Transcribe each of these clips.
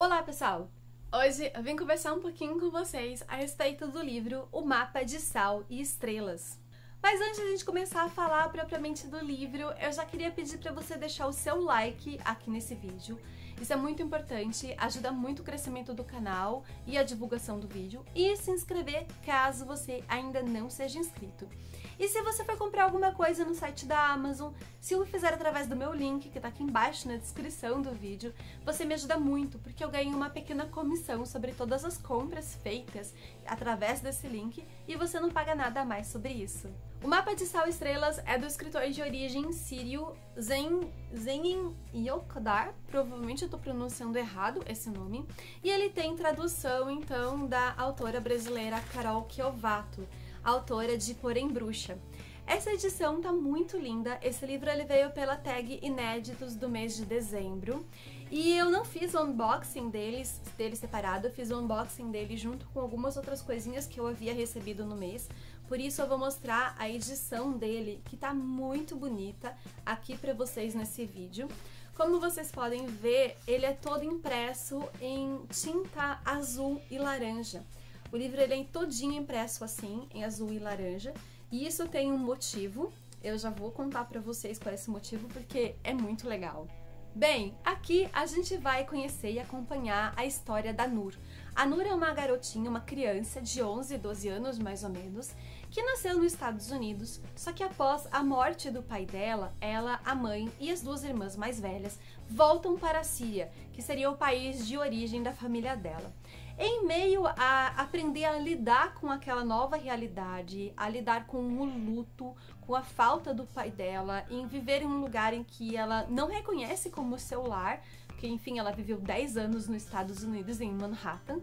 Olá, pessoal! Hoje eu vim conversar um pouquinho com vocês a respeito do livro O Mapa de Sal e Estrelas. Mas antes de a gente começar a falar propriamente do livro, eu já queria pedir para você deixar o seu like aqui nesse vídeo. Isso é muito importante, ajuda muito o crescimento do canal e a divulgação do vídeo. E se inscrever caso você ainda não seja inscrito. E se você for comprar alguma coisa no site da Amazon, se o fizer através do meu link, que tá aqui embaixo na descrição do vídeo, você me ajuda muito, porque eu ganho uma pequena comissão sobre todas as compras feitas através desse link e você não paga nada a mais sobre isso. O Mapa de Sal e Estrelas é do escritor de origem sírio Zengin Yokdar, provavelmente eu tô pronunciando errado esse nome, e ele tem tradução, então, da autora brasileira Carol Chiovato, autora de Porém Bruxa. Essa edição tá muito linda, esse livro ele veio pela tag Inéditos do mês de dezembro, e eu não fiz o unboxing dele separado, eu fiz o unboxing dele junto com algumas outras coisinhas que eu havia recebido no mês, por isso eu vou mostrar a edição dele, que tá muito bonita, aqui pra vocês nesse vídeo. Como vocês podem ver, ele é todo impresso em tinta azul e laranja. O livro ele é todinho impresso assim, em azul e laranja, e isso tem um motivo, eu já vou contar pra vocês qual é esse motivo, porque é muito legal. Bem, aqui a gente vai conhecer e acompanhar a história da Nur. A Nur é uma garotinha, uma criança de 11, 12 anos mais ou menos, que nasceu nos Estados Unidos, só que após a morte do pai dela, ela, a mãe e as duas irmãs mais velhas voltam para a Síria, que seria o país de origem da família dela. Em meio a aprender a lidar com aquela nova realidade, a lidar com o luto, com a falta do pai dela, em viver em um lugar em que ela não reconhece como seu lar, porque enfim, ela viveu 10 anos nos Estados Unidos, em Manhattan,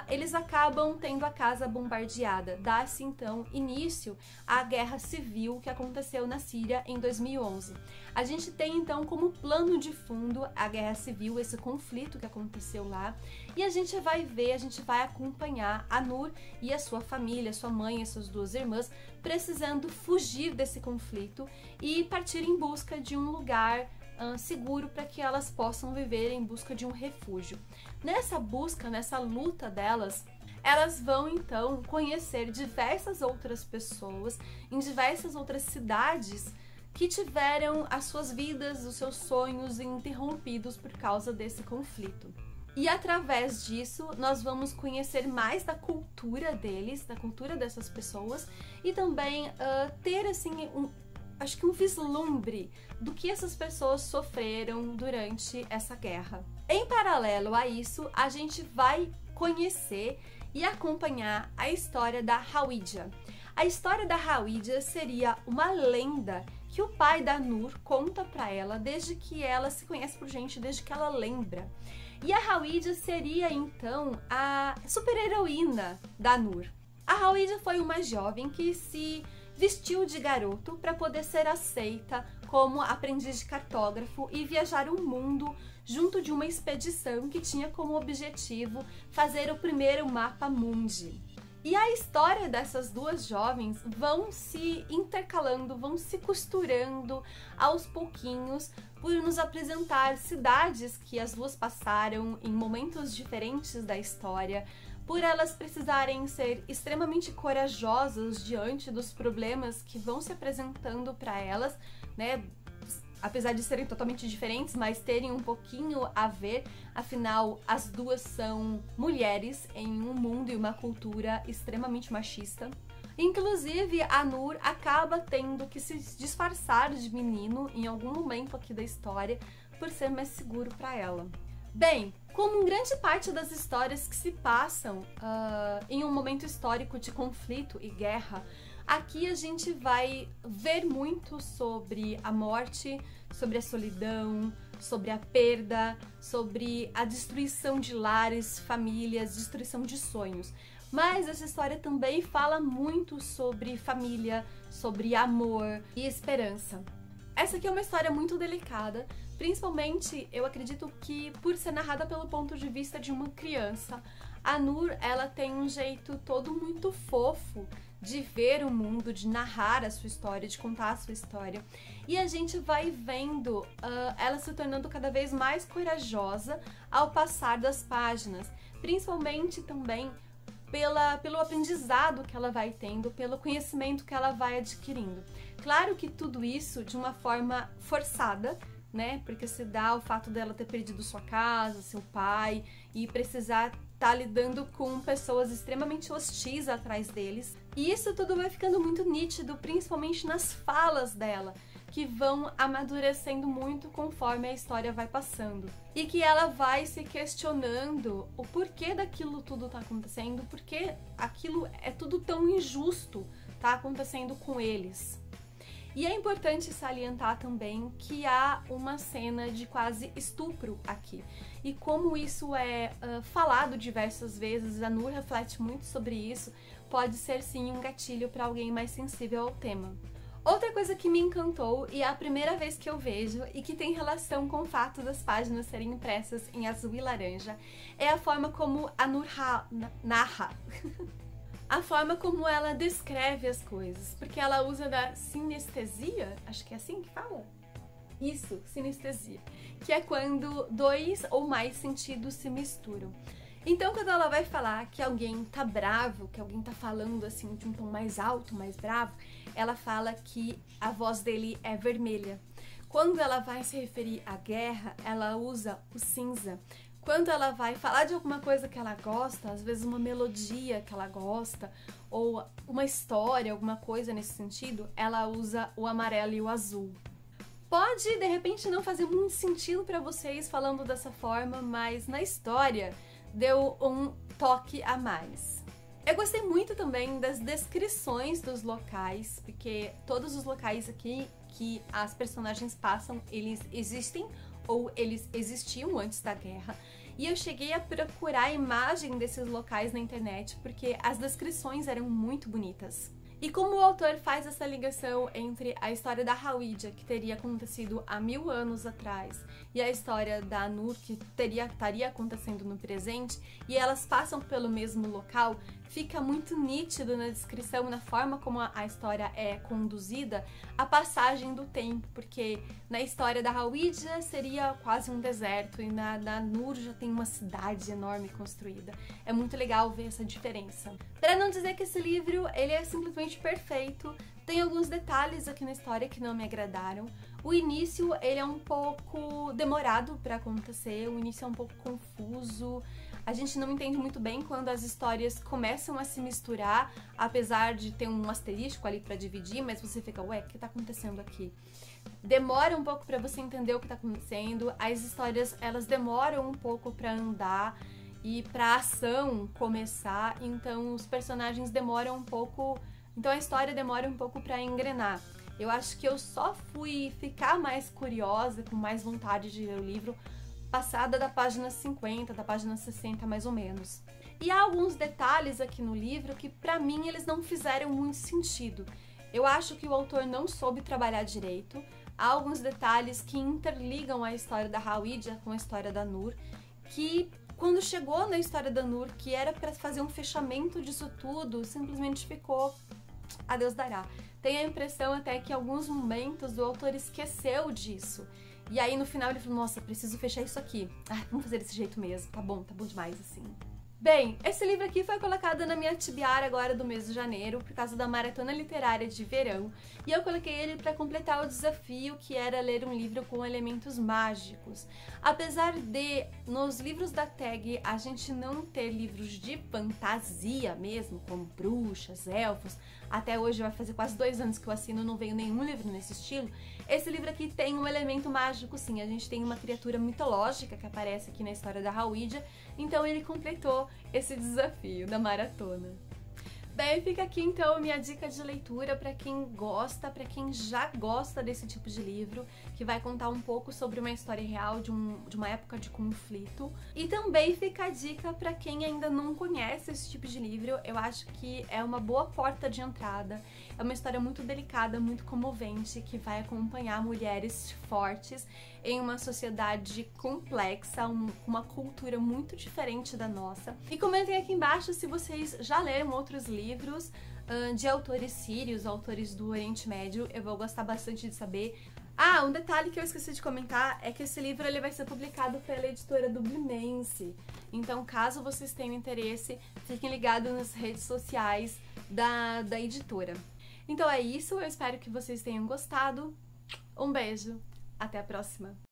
eles acabam tendo a casa bombardeada. Dá-se então início à guerra civil que aconteceu na Síria em 2011. A gente tem então como plano de fundo a guerra civil, esse conflito que aconteceu lá, e a gente vai ver, a gente vai acompanhar a Nur e a sua família, sua mãe e suas duas irmãs, precisando fugir desse conflito e partir em busca de um lugar seguro para que elas possam viver em busca de um refúgio. Nessa busca, nessa luta delas, elas vão então conhecer diversas outras pessoas em diversas outras cidades que tiveram as suas vidas, os seus sonhos interrompidos por causa desse conflito. E através disso, nós vamos conhecer mais da cultura deles, da cultura dessas pessoas, e também ter assim acho que um vislumbre do que essas pessoas sofreram durante essa guerra. Em paralelo a isso, a gente vai conhecer e acompanhar a história da Hawija. A história da Hawija seria uma lenda que o pai da Nur conta pra ela desde que ela se conhece por gente, desde que ela lembra. E a Hawija seria então a super-heroína da Nur. A Hawija foi uma jovem que se vestiu de garoto para poder ser aceita como aprendiz de cartógrafo e viajar o mundo junto de uma expedição que tinha como objetivo fazer o primeiro mapa mundi. E a história dessas duas jovens vão se intercalando, vão se costurando aos pouquinhos por nos apresentar cidades que as duas passaram em momentos diferentes da história, por elas precisarem ser extremamente corajosas diante dos problemas que vão se apresentando para elas, né? Apesar de serem totalmente diferentes, mas terem um pouquinho a ver, afinal, as duas são mulheres em um mundo e uma cultura extremamente machista. Inclusive, a Nur acaba tendo que se disfarçar de menino em algum momento aqui da história, por ser mais seguro para ela. Bem, como grande parte das histórias que se passam em um momento histórico de conflito e guerra, aqui a gente vai ver muito sobre a morte, sobre a solidão, sobre a perda, sobre a destruição de lares, famílias, destruição de sonhos. Mas essa história também fala muito sobre família, sobre amor e esperança. Essa aqui é uma história muito delicada, Principalmente, eu acredito que por ser narrada pelo ponto de vista de uma criança, a Noor, ela tem um jeito todo muito fofo de ver o mundo, de narrar a sua história, de contar a sua história. E a gente vai vendo ela se tornando cada vez mais corajosa ao passar das páginas, principalmente também pelo aprendizado que ela vai tendo, pelo conhecimento que ela vai adquirindo. Claro que tudo isso de uma forma forçada, né? Porque se dá o fato dela ter perdido sua casa, seu pai e precisar estar lidando com pessoas extremamente hostis atrás deles. E isso tudo vai ficando muito nítido, principalmente nas falas dela, que vão amadurecendo muito conforme a história vai passando. E que ela vai se questionando o porquê daquilo tudo tá acontecendo, porque aquilo é tudo tão injusto tá acontecendo com eles. E é importante salientar também que há uma cena de quase estupro aqui. E como isso é falado diversas vezes, a Noor reflete muito sobre isso, pode ser sim um gatilho para alguém mais sensível ao tema. Outra coisa que me encantou, e é a primeira vez que eu vejo, e que tem relação com o fato das páginas serem impressas em azul e laranja, é a forma como a Noor narra. A forma como ela descreve as coisas, porque ela usa da sinestesia, acho que é assim que fala? Isso, sinestesia, que é quando dois ou mais sentidos se misturam. Então, quando ela vai falar que alguém tá bravo, que alguém tá falando assim de um tom mais alto, mais bravo, ela fala que a voz dele é vermelha. Quando ela vai se referir à guerra, ela usa o cinza. Quando ela vai falar de alguma coisa que ela gosta, às vezes uma melodia que ela gosta, ou uma história, alguma coisa nesse sentido, ela usa o amarelo e o azul. Pode, de repente, não fazer muito sentido para vocês falando dessa forma, mas na história deu um toque a mais. Eu gostei muito também das descrições dos locais, porque todos os locais aqui que as personagens passam, eles existem ou eles existiam antes da guerra. E eu cheguei a procurar a imagem desses locais na internet, porque as descrições eram muito bonitas. E como o autor faz essa ligação entre a história da Hawija, que teria acontecido há 1000 anos atrás, e a história da Noor, que estaria acontecendo no presente, e elas passam pelo mesmo local, fica muito nítido na descrição, na forma como a história é conduzida, a passagem do tempo, porque na história da Hawija seria quase um deserto, e na Noor já tem uma cidade enorme construída. É muito legal ver essa diferença. Para não dizer que esse livro ele é simplesmente perfeito, tem alguns detalhes aqui na história que não me agradaram. O início ele é um pouco demorado para acontecer, o início é um pouco confuso. A gente não entende muito bem quando as histórias começam a se misturar, apesar de ter um asterisco ali para dividir, mas você fica, ué, o que tá acontecendo aqui? Demora um pouco para você entender o que tá acontecendo, as histórias elas demoram um pouco para andar e para ação começar, então os personagens demoram um pouco, então a história demora um pouco para engrenar. Eu acho que eu só fui ficar mais curiosa, com mais vontade de ler o livro, passada da página 50, da página 60 mais ou menos. E há alguns detalhes aqui no livro que pra mim eles não fizeram muito sentido. Eu acho que o autor não soube trabalhar direito. Há alguns detalhes que interligam a história da Hawija com a história da Noor, que quando chegou na história da Noor, que era pra fazer um fechamento disso tudo, simplesmente ficou a Deus dará. Tenho a impressão até que em alguns momentos o autor esqueceu disso. E aí no final ele falou, nossa, preciso fechar isso aqui. Ah, vamos fazer desse jeito mesmo, tá bom demais assim. Bem, esse livro aqui foi colocado na minha TBR agora do mês de janeiro, por causa da maratona literária de verão, e eu coloquei ele para completar o desafio que era ler um livro com elementos mágicos. Apesar de, nos livros da tag, a gente não ter livros de fantasia mesmo, como bruxas, elfos, até hoje vai fazer quase 2 anos que eu assino, não veio nenhum livro nesse estilo, esse livro aqui tem um elemento mágico sim, a gente tem uma criatura mitológica que aparece aqui na história da Hawija, então ele completou esse desafio da maratona. Bem, fica aqui então a minha dica de leitura para quem gosta, para quem já gosta desse tipo de livro, que vai contar um pouco sobre uma história real de uma época de conflito. E também fica a dica para quem ainda não conhece esse tipo de livro. Eu acho que é uma boa porta de entrada. É uma história muito delicada, muito comovente, que vai acompanhar mulheres fortes em uma sociedade complexa, uma cultura muito diferente da nossa. E comentem aqui embaixo se vocês já leram outros livros de autores sírios, autores do Oriente Médio. Eu vou gostar bastante de saber. Ah, um detalhe que eu esqueci de comentar é que esse livro ele vai ser publicado pela editora Dublinense. Então, caso vocês tenham interesse, fiquem ligados nas redes sociais da editora. Então é isso, eu espero que vocês tenham gostado. Um beijo, até a próxima!